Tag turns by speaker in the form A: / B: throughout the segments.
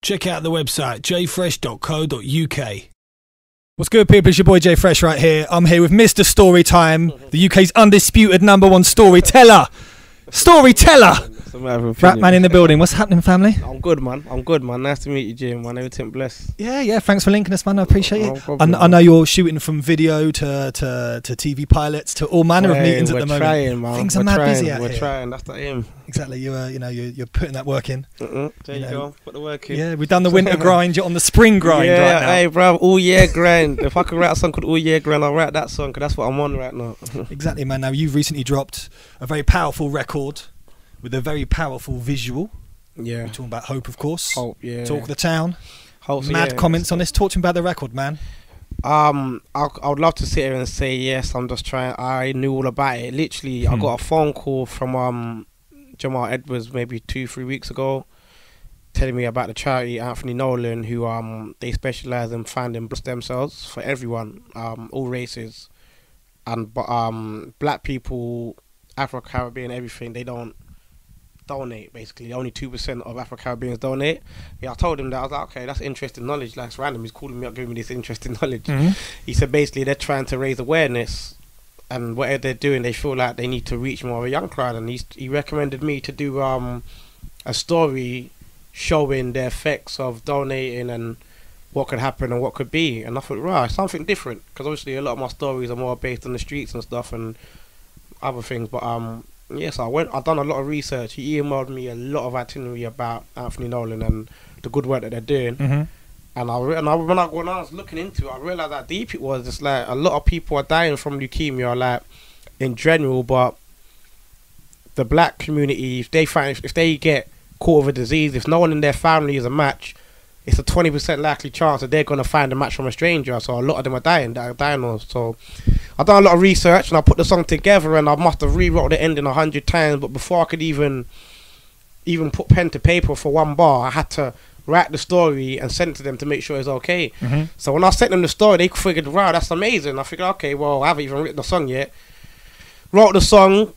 A: Check out the website jfresh.co.uk. What's good, people? It's your boy J Fresh right here. I'm here with Mr. Storytime, the UK's undisputed #1 storyteller. Rapman in the building. What's happening, family?
B: I'm good, man. Nice to meet you, Jim, man. Everything blessed.
A: Yeah. Thanks for linking us, man. I appreciate it.
B: Problem,
A: I know you're shooting from video to TV pilots to all manner of meetings at the moment.
B: We're trying, man.
A: Things are mad busy out here.
B: We're trying. That's the aim.
A: Exactly. You're putting that work in.
B: There you go. Put the work in.
A: Yeah, we've done the winter grind. You're on the spring grind right now.
B: Hey, bro. All year grind. If I could write a song called All Year Grind, I'll write that song because that's what I'm on right now.
A: Exactly, man. Now, you've recently dropped a very powerful record with a very powerful visual.
B: Yeah.
A: We're talking about Hope, of course.
B: Hope, yeah.
A: Talk of the Town.
B: Hope,
A: Mad comments on this. Talk to me about the record, man.
B: I would love to sit here and say yes. I'm just trying. I knew all about it. Literally, I got a phone call from Jamal Edwards maybe 2-3 weeks ago, telling me about the charity Anthony Nolan, who they specialize in finding stem cells for everyone, all races, and black people, Afro-Caribbean, everything. They don't donate, basically. Only 2% of Afro-Caribbeans donate. Yeah, I told him that. I was like, okay, that's interesting knowledge. Like, it's random. He's calling me up, giving me this interesting knowledge. He said basically they're trying to raise awareness, and whatever they're doing, they feel like they need to reach more of a young crowd. And he recommended me to do a story showing the effects of donating and what could happen and what could be. And I thought, right, something different, because obviously a lot of my stories are more based on the streets and stuff and other things. But yes, I've done a lot of research. He emailed me a lot of itinerary about Anthony Nolan and the good work that they're doing. And when I was looking into it, I realised how deep it was. It's like a lot of people are dying from leukemia, like in general, but the black community, if they get caught with a disease, if no one in their family is a match, it's a 20% likely chance that they're going to find a match from a stranger. So a lot of them are dying. So I've done a lot of research and I put the song together, and I must have rewrote the ending 100 times. But before I could even put pen to paper for one bar, I had to write the story and send it to them to make sure it's okay. So when I sent them the story, they figured, wow, that's amazing. I figured, okay, well, I haven't even written the song yet. Wrote the song,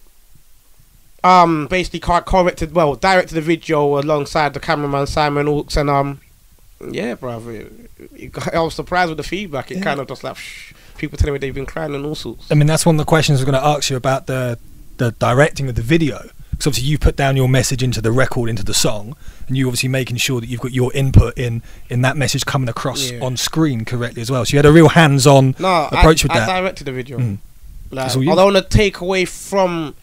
B: basically directed the video alongside the cameraman Simon Hawks, and yeah, brother, I was surprised with the feedback. It kind of just like people telling me they've been crying and all sorts.
A: I mean, that's one of the questions I was going to ask you about the directing of the video. Because obviously you put down your message into the record, into the song, and you obviously making sure that you've got your input in that message coming across on screen correctly as well. So you had a real hands-on approach with that.
B: I directed the video. Like, I don't want to take away from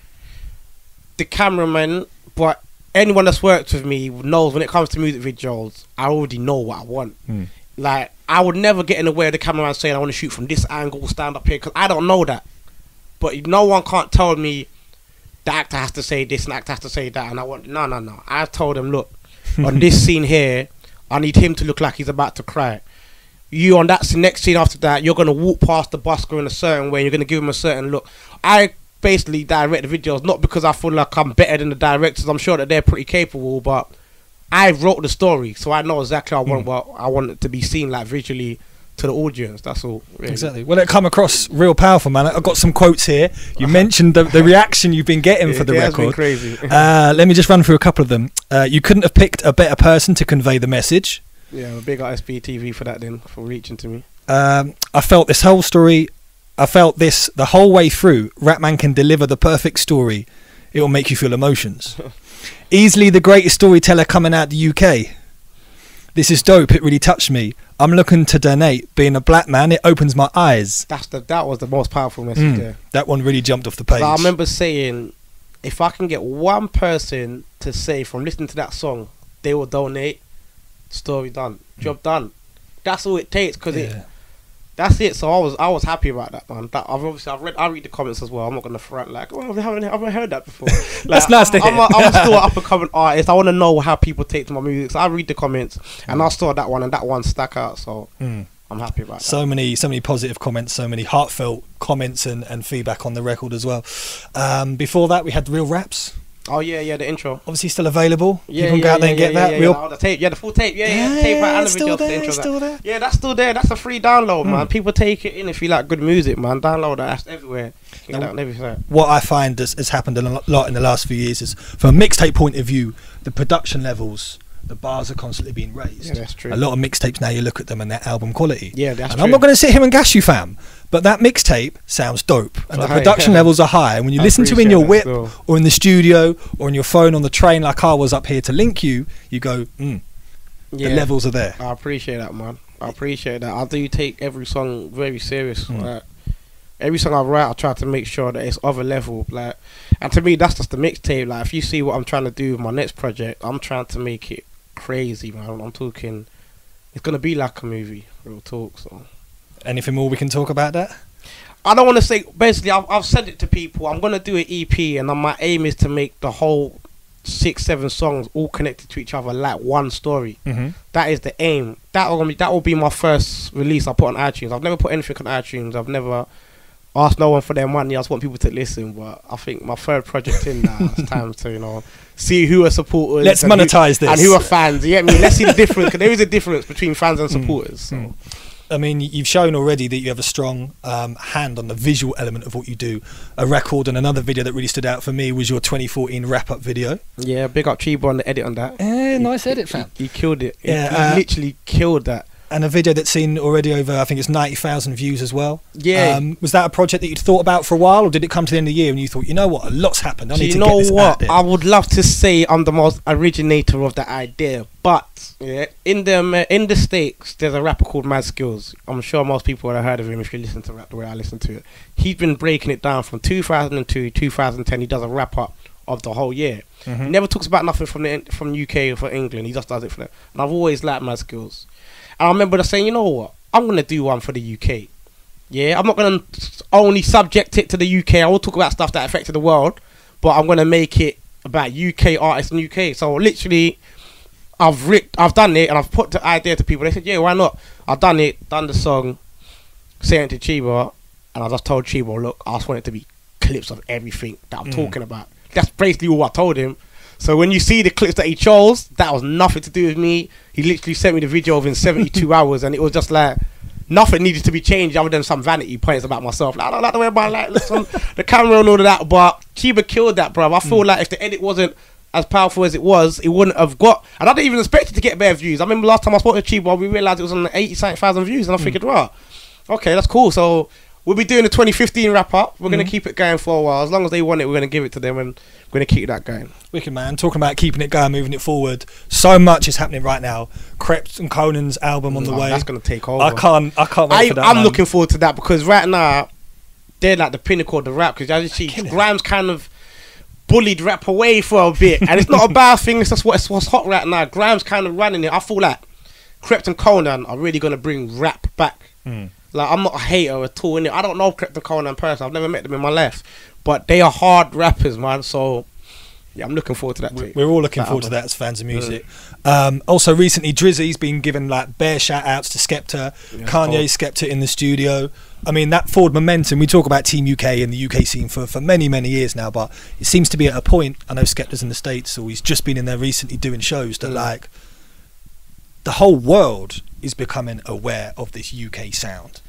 B: the cameraman, but anyone that's worked with me knows when it comes to music videos, I already know what I want. Like, I would never get in the way of the cameraman saying I want to shoot from this angle, stand up here, because I don't know that. But no one can't tell me the actor has to say this and the actor has to say that, and I want no. I told him, look, on this scene here, I need him to look like he's about to cry. You on that next scene after that, you're gonna walk past the busker in a certain way, and you're gonna give him a certain look. I basically direct the videos not because I feel like I'm better than the directors. I'm sure that they're pretty capable, but I wrote the story, so I know exactly what I want it to be seen like visually to the audience. That's all, really. Exactly.
A: Well, it come across real powerful, man. I've got some quotes here. You mentioned the reaction you've been getting for the record.
B: Been crazy.
A: Let me just run through a couple of them. You couldn't have picked a better person to convey the message.
B: Yeah, I'm a big SBTV for that, then, for reaching to me.
A: I felt this whole story. I felt this the whole way through. Rapman can deliver the perfect story. It will make you feel emotions. Easily the greatest storyteller coming out the UK. This is dope. It really touched me. I'm looking to donate. Being a black man, it opens my eyes.
B: That was the most powerful message there.
A: That one really jumped off the page.
B: I remember saying, if I can get one person to say from listening to that song, they will donate, story done, job done. That's all it takes, because that's it. So I was happy about that, man. I read the comments as well. I'm not gonna front like, oh, I haven't heard that before. Like,
A: that's nice to hear.
B: I'm still an up and coming artist. I want to know how people take to my music. So I read the comments, and I saw that one, and that one stuck out. So I'm happy about that.
A: So many positive comments, so many heartfelt comments and feedback on the record as well. Before that, we had Real Raps.
B: Oh yeah, the intro.
A: Obviously still available. You can go out there and get that.
B: The tape, the full tape. Tape and the video.
A: It's still there.
B: Yeah, that's still there. That's a free download, man. People take it in if you like good music, man. Download that. That's everywhere. You get that on everything.
A: What I find has happened a lot in the last few years is, from a mixtape point of view, the production levels, the bars are constantly being raised.
B: Yeah, that's true.
A: A lot of mixtapes now, you look at them and their album quality.
B: Yeah, that's
A: and
B: true.
A: I'm not going to sit here and gas you, fam, but that mixtape sounds dope, and the production levels are high. And when you listen to it in your whip or in the studio or on your phone on the train, like I was up here to link you, you go, the levels are there.
B: I appreciate that, man. I appreciate that. I do take every song very serious. Like, every song I write, I try to make sure that it's of a level. Like, and to me, that's just the mixtape. Like, if you see what I'm trying to do with my next project, I'm trying to make it crazy, man. I'm talking, it's gonna be like a movie. Real talk. So,
A: anything more we can talk about that?
B: I don't want to say. Basically, I've said it to people. I'm gonna do an EP, and my aim is to make the whole 6-7 songs all connected to each other like one story. That is the aim. That will be my first release I put on iTunes. I've never put anything on iTunes. I've never asked no one for their money. I just want people to listen. But I think my third project in now, it's time to, you know, see who are supporters.
A: Let's monetize this.
B: And who are fans. You get me? Let's see the difference, because there is a difference between fans and supporters. So.
A: I mean, you've shown already that you have a strong hand on the visual element of what you do. A record and another video that really stood out for me was your 2014 wrap-up video. Yeah,
B: big up Chiba on the edit on that.
A: Nice edit, fam.
B: He killed it. Yeah, he literally killed that.
A: And a video that's seen already over, I think it's 90,000 views as well.
B: Yeah.
A: Was that a project that you'd thought about for a while, or did it come to the end of the year and you thought, you know what, a lot's happened, I need to get this out there?
B: I would love to say I'm the most originator of the idea, but in the States, there's a rapper called Mad Skills. I'm sure most people would have heard of him if you listen to rap the way I listen to it. He's been breaking it down from 2002, 2010. He does a wrap-up of the whole year. He never talks about nothing from UK or from England. He just does it for them. And I've always liked Mad Skills. And I remember just saying, you know what, I'm going to do one for the UK. Yeah, I'm not going to only subject it to the UK. I will talk about stuff that affected the world, but I'm going to make it about UK artists in UK. So literally, I've done it, and I've put the idea to people. They said, yeah, why not? I've done it, done the song, sent it to Chiba, and I just told Chiba, look, I just want it to be clips of everything that I'm talking about. That's basically all I told him. So when you see the clips that he chose, that was nothing to do with me. He literally sent me the video within 72 hours, and it was just like nothing needed to be changed other than some vanity points about myself. Like, I don't like the way my light looks on the camera and all of that, but Chiba killed that, bro. I feel like if the edit wasn't as powerful as it was, it wouldn't have got. And I didn't even expect it to get better views. I remember last time I spoke to Chiba, we realised it was on 80,000 views, and I figured, wow, okay, that's cool. So we'll be doing the 2015 wrap up. We're going to keep it going for a while. As long as they want it, we're going to give it to them, and we're going to keep that going. Wicked,
A: man. Talking about keeping it going, moving it forward. So much is happening right now. Krept and Conan's album on the way.
B: That's going to take over.
A: I can't wait for that.
B: I'm looking forward to that, because right now they're like the pinnacle of the rap. Because as you see, Grimes kind of bullied rap away for a bit, and it's not a bad thing. It's just what's hot right now. Grimes kind of running it. I feel like Krept and Conan are really going to bring rap back. Like, I'm not a hater at all, innit? I don't know Krept and Conan in person. I've never met them in my life, but they are hard rappers, man. So yeah, I'm looking forward to that.
A: We're all looking forward to that as fans of music. Also, recently, Drizzy's been given like bare shout outs to Skepta. Kanye Skepta in the studio. I mean, that forward momentum. We talk about Team UK and the UK scene for many years now, but it seems to be at a point. I know Skepta's in the States, or he's just been in there recently doing shows that like the whole world is becoming aware of this UK sound.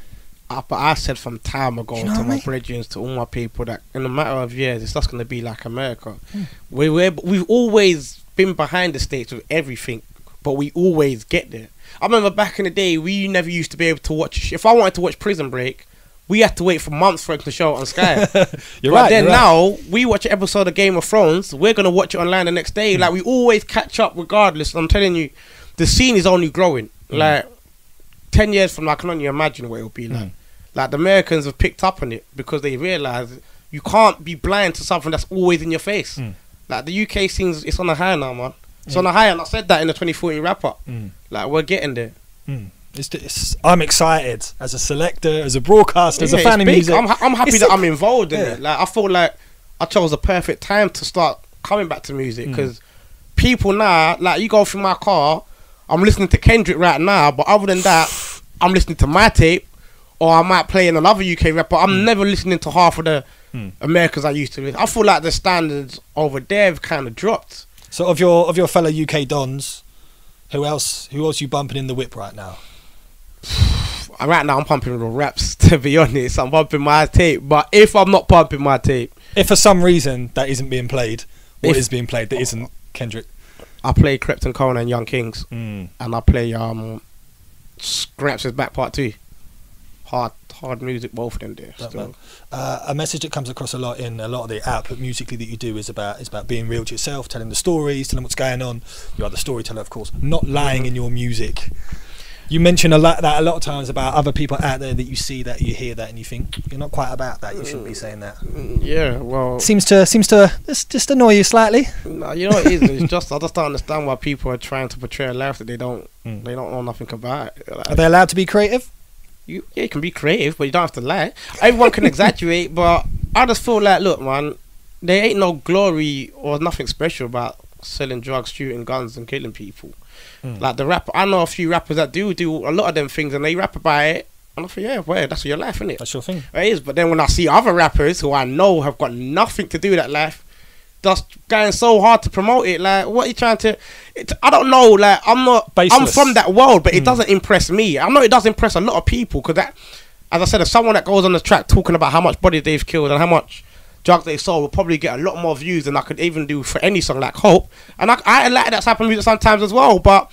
B: But I said from time ago to my brethren, to all my people, that in a matter of years, it's just going to be like America. We've always been behind the States with everything, but we always get there. I remember back in the day, we never used to be able to watch. If I wanted to watch Prison Break, we had to wait for months for it to show it on Sky. Now, we watch an episode of Game of Thrones, we're going to watch it online the next day. Like, we always catch up regardless. I'm telling you, the scene is only growing. Like, 10 years from now, I can only imagine what it will be like. Like, the Americans have picked up on it because they realise you can't be blind to something that's always in your face. Like, the UK scene, it's on a high now, man. It's on a high, and I said that in the 2014 wrap-up. Like, we're getting there.
A: I'm excited as a selector, as a broadcaster, as a fan of music.
B: I'm happy that I'm involved in it. Like, I feel like I chose the perfect time to start coming back to music, because people now, like, you go through my car, I'm listening to Kendrick right now, but other than that, I'm listening to my tape, or I might play in another UK rapper. I'm never listening to half of the Americans I used to listen. I feel like the standards over there have kind of dropped.
A: So of your fellow UK dons, who else you bumping in the whip right now?
B: Right now I'm pumping the raps, to be honest. I'm bumping my tape, but if I'm not pumping my tape,
A: if for some reason that isn't being played, what is being played that isn't Kendrick?
B: I play Krypton Cone and Young Kings,
A: Mm.
B: and I play Scraps' Back Part 2. Hard music, both of them there. Still.
A: A message that comes across a lot in a lot of the output musically that you do is about being real to yourself, telling the stories, telling what's going on. You are the storyteller, of course, not lying in your music. You mention a lot of times about other people out there that you see that, you hear that, and you think you're not quite about that. You shouldn't be saying that.
B: Yeah, well,
A: seems to just annoy you slightly.
B: No, you know what it is. It's just I just don't understand why people are trying to portray a life that they don't know nothing about. Like,
A: are they allowed to be creative?
B: You can be creative, but you don't have to lie. Everyone can exaggerate, but I just feel like, look, man, there ain't no glory or nothing special about selling drugs, shooting guns, and killing people. Like the rapper, I know a few rappers that do a lot of them things, and they rap about it. And I think, yeah, well, that's your life, isn't it?
A: That's your thing.
B: It is. But then when I see other rappers who I know have got nothing to do with that life, just going so hard to promote it, like, what are you trying to? I don't know. Like, I'm from that world, but it doesn't impress me. I know it does impress a lot of people, because that, as I said, if someone that goes on the track talking about how much bodies they've killed and how much drugs they sold will probably get a lot more views than I could even do for any song like Hope. And I like that type of music sometimes as well, but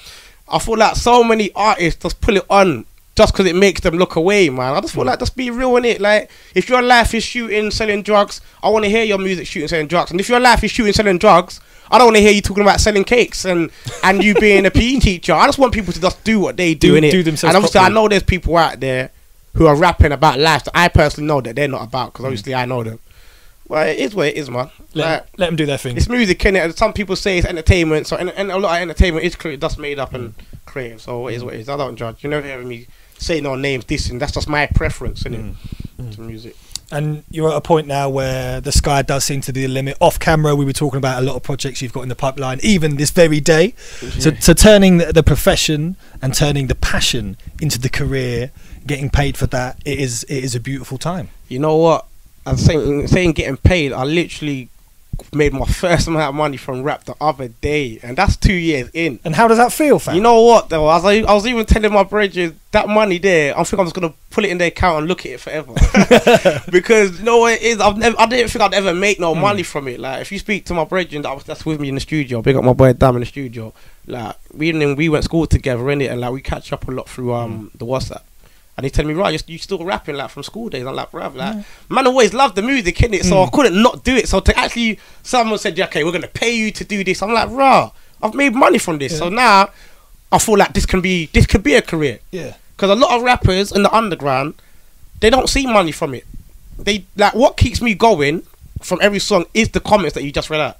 B: I feel like so many artists just pull it on just because it makes them look away, man. I just feel like, just be real in it. Like, if your life is shooting, selling drugs, I want to hear your music shooting, selling drugs. And if your life is shooting, selling drugs, I don't want to hear you talking about selling cakes and you being a PE teacher. I just want people to just do what they do in it.
A: Do themselves
B: and obviously,
A: properly.
B: I know there's people out there who are rapping about life that I personally know that they're not about, because obviously I know them. Well, it is what it is, man.
A: Let them do their thing.
B: It's music, innit? Some people say it's entertainment, so and a lot of entertainment is just made up and creative. So it is what it is. I don't judge. You never hear me say no names, this, and that's just my preference, innit? To music. And
A: you're at a point now where the sky does seem to be the limit. Off camera, we were talking about a lot of projects you've got in the pipeline, even this very day.
B: Yeah.
A: So turning the profession and turning the passion into the career, getting paid for that, it is a beautiful time.
B: You know what? I'm saying getting paid, I literally made my first amount of money from rap the other day, and that's 2 years in.
A: And how does that feel, fam?
B: You know what though? I was even telling my brethren, that money there, I think I'm just gonna put it in their account and look at it forever. Because you know what it is? I didn't think I'd ever make no money from it. Like, if you speak to my brethren that's with me in the studio, big up my boy Dam in the studio. Like, we went to school together, innit, and like we catch up a lot through the WhatsApp. And he telling me, right, you still rapping like from school days. I'm like, bruv, like, man always loved the music, innit? So I couldn't not do it. So to actually, someone said, yeah, okay, we're gonna pay you to do this. I'm like, rah, I've made money from this. So now I feel like this could be a career. Yeah. Because a lot of rappers in the underground, they don't see money from it. They like, what keeps me going from every song is the comments that you just read out.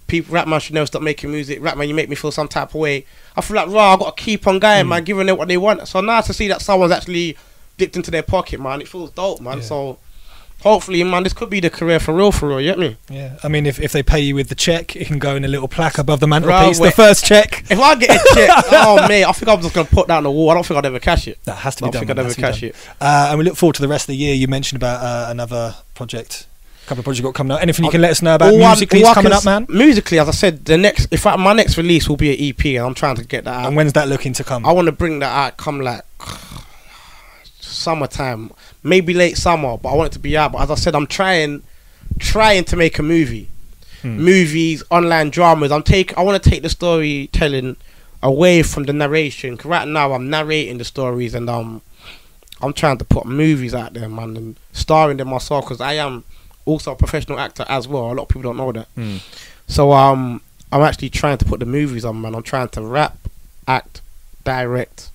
B: People, Rapman should never stop making music. Rapman, you make me feel some type of way. I feel like, I got to keep on going, man, giving them what they want. So now to see that someone's actually dipped into their pocket, man, it feels dope, man. So hopefully, man, this could be the career for real, you get me?
A: Yeah, I mean, if they pay you with the check, it can go in a little plaque above the mantelpiece, the first check.
B: If I get a check, oh, mate, I think I'm just going to put that on the wall. I don't think I'd ever cash it.
A: That has to be done.
B: I don't think I'd ever cash it.
A: And we look forward to the rest of the year. You mentioned about another project. Couple of projects got coming out. Anything you can let us know about musically is coming up, man? Musically,
B: as I said, my next release will be an EP, and I'm trying to get that out.
A: And when's that looking to come?
B: I want to bring that out come like summertime, maybe late summer, but I want it to be out. But as I said, I'm trying to make a movie. Movies, online dramas. I want to take the storytelling away from the narration. 'Cause right now I'm narrating the stories, and I'm trying to put movies out there, man, and starring them myself, because I am also a professional actor as well. A lot of people don't know that. So I'm actually trying to put the movies on, man. I'm trying to rap, act, direct,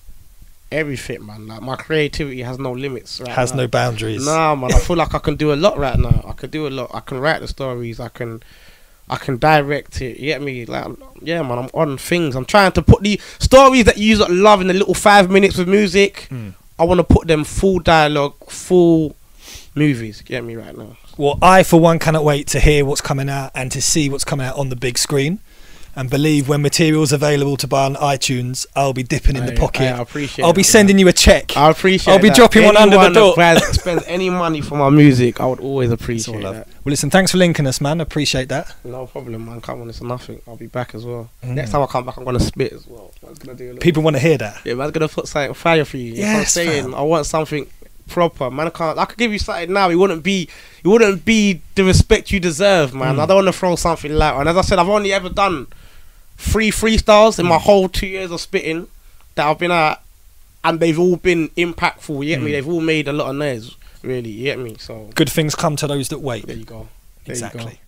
B: everything, man. Like, my creativity has no limits right
A: has
B: now.
A: No boundaries.
B: Nah, man, I feel like I can do a lot right now. I can do a lot. I can write the stories, I can direct it, you get me? Like, yeah, man, I'm on things. I'm trying to put the stories that you love in the little 5 minutes with music, I want to put them full dialogue, full movies, get me, right now.
A: Well, I for one cannot wait to hear what's coming out and to see what's coming out on the big screen. And believe when material's available to buy on iTunes, I'll be dipping in the pocket.
B: I appreciate
A: I'll be sending you a check.
B: I appreciate
A: I'll be dropping one under the door.
B: If spends any money for my music, I would always appreciate that.
A: Well, listen, thanks for linking us, man. Appreciate that.
B: No problem, man. Come on, it's nothing. I'll be back as well. Next time I come back, I'm going to spit as well.
A: People want to hear that.
B: Yeah, man's going to put something fire for you. Yes, I'm saying, I want something proper, man. I could give you something now. It wouldn't be the respect you deserve, man. I don't want to throw something light on. As I said, I've only ever done 3 freestyles in my whole 2 years of spitting that I've been at, and they've all been impactful. You get me? They've all made a lot of noise. Really, you get me? So
A: good things come to those that wait.
B: There you go.
A: Exactly.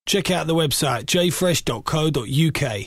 A: Check out the website jfresh.co.uk.